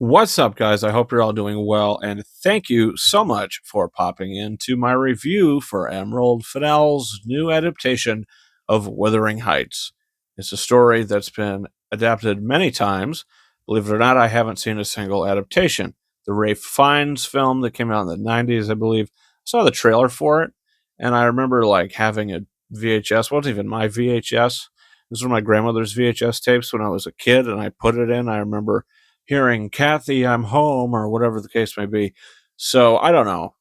What's up, guys? I hope you're all doing well, and thank you so much for popping into my review for Emerald Fennell's new adaptation of Wuthering Heights. It's a story that's been adapted many times. Believe it or not, I haven't seen a single adaptation. The Rafe Fiennes film that came out in the 90s, I believe, I saw the trailer for it, and I remember like having a VHS. It wasn't even my VHS. This was my grandmother's VHS tapes when I was a kid, and I put it in. I remember hearing Kathy, I'm home, or whatever the case may be. So I don't know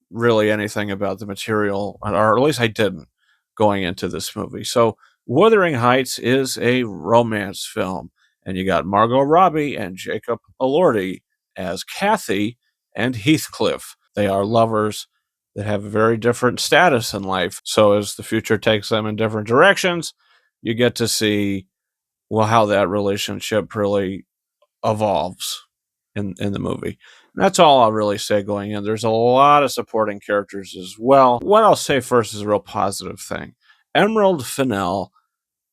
really anything about the material, or at least I didn't going into this movie. So Wuthering Heights is a romance film, and you got Margot Robbie and Jacob Elordi as Kathy and Heathcliff. They are lovers that have a very different status in life. So as the future takes them in different directions, you get to see well how that relationship really evolves in the movie. And that's all I'll really say going in. There's a lot of supporting characters as well. What I'll say first is a real positive thing. Emerald Fennell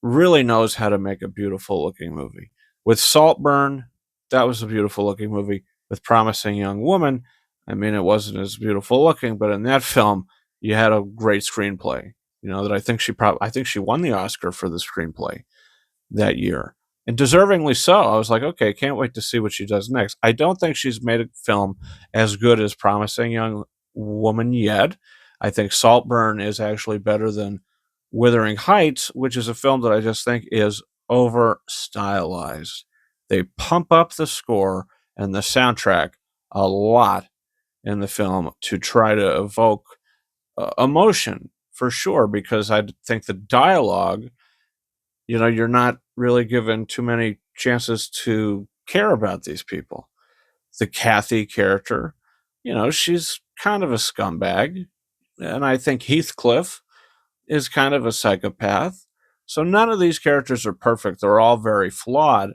really knows how to make a beautiful looking movie. With Saltburn, that was a beautiful looking movie. With Promising Young Woman, I mean, it wasn't as beautiful looking, but in that film, you had a great screenplay. You know that I think she won the Oscar for the screenplay that year. And deservingly so. I was like, okay, can't wait to see what she does next. I don't think she's made a film as good as Promising Young Woman yet. I think Saltburn is actually better than Wuthering Heights, which is a film that I just think is over stylized. They pump up the score and the soundtrack a lot in the film to try to evoke emotion for sure, because I think the dialogue, you're not really given too many chances to care about these people. The Kathy character, she's kind of a scumbag. And I think Heathcliff is kind of a psychopath. So none of these characters are perfect. They're all very flawed.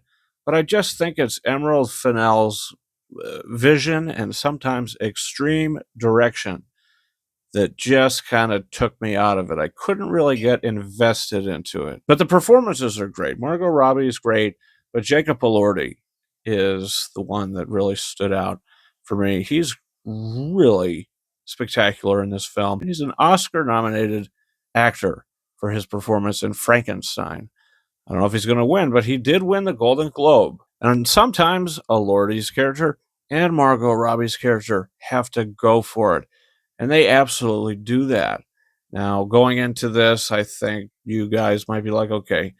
But I just think it's Emerald Fennell's vision and sometimes extreme direction that just kind of took me out of it. I couldn't really get invested into it. But the performances are great. Margot Robbie is great, but Jacob Elordi is the one that really stood out for me. He's really spectacular in this film. He's an Oscar nominated actor for his performance in Frankenstein. I don't know if he's going to win, but he did win the Golden Globe. And sometimes Elordi's character and Margot Robbie's character have to go for it. And they absolutely do that. Now, going into this, I think you guys might be like, okay,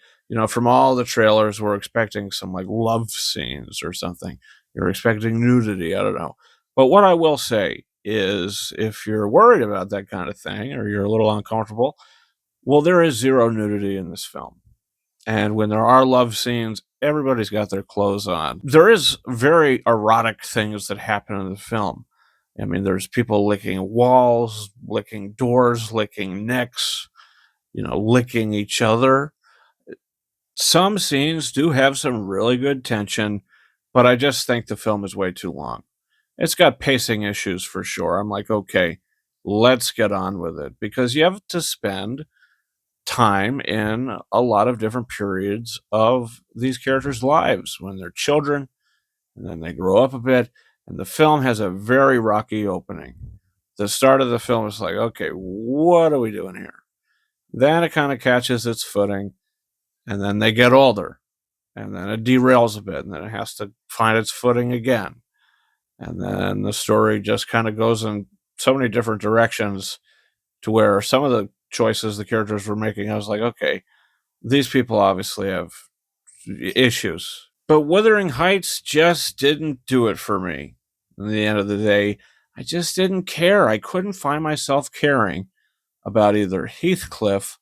from all the trailers, we're expecting some like love scenes or something. You're expecting nudity. I don't know. But what I will say is if you're worried about that kind of thing or you're a little uncomfortable, well, there is zero nudity in this film. And when there are love scenes, everybody's got their clothes on. There is very erotic things that happen in the film. I mean, there's people licking walls, licking doors, licking necks, licking each other. Some scenes do have some really good tension, but I just think the film is way too long. It's got pacing issues for sure. I'm like, okay, let's get on with it because you have to spend time in a lot of different periods of these characters' lives when they're children and then they grow up a bit. And the film has a very rocky opening. The start of the film is like, okay, what are we doing here? Then it kind of catches its footing, and then they get older, and then it derails a bit, and then it has to find its footing again. And then the story just kind of goes in so many different directions to where some of the choices the characters were making, I was like, okay, these people obviously have issues. But Wuthering Heights just didn't do it for me. At the end of the day, I just didn't care. I couldn't find myself caring about either Heathcliff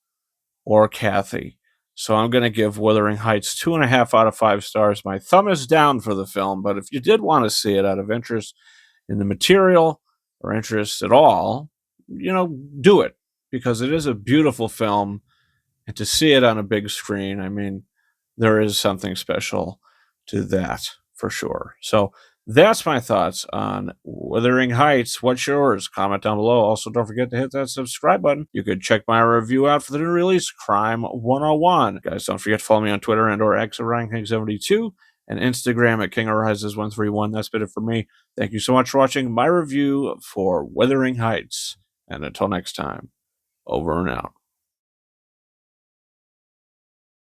or Kathy. So I'm going to give Wuthering Heights 2.5 out of 5 stars. My thumb is down for the film, but if you did want to see it out of interest in the material or interest at all, do it because it is a beautiful film. And to see it on a big screen, I mean, there is something special to that for sure. So that's my thoughts on Wuthering Heights. What's yours? Comment down below. Also, don't forget to hit that subscribe button. You could check my review out for the new release, Crime 101. Guys, don't forget to follow me on Twitter and or X at RyanKing72. and Instagram at King Arises 131. That's been it for me. Thank you so much for watching my review for Wuthering Heights. And until next time, over and out.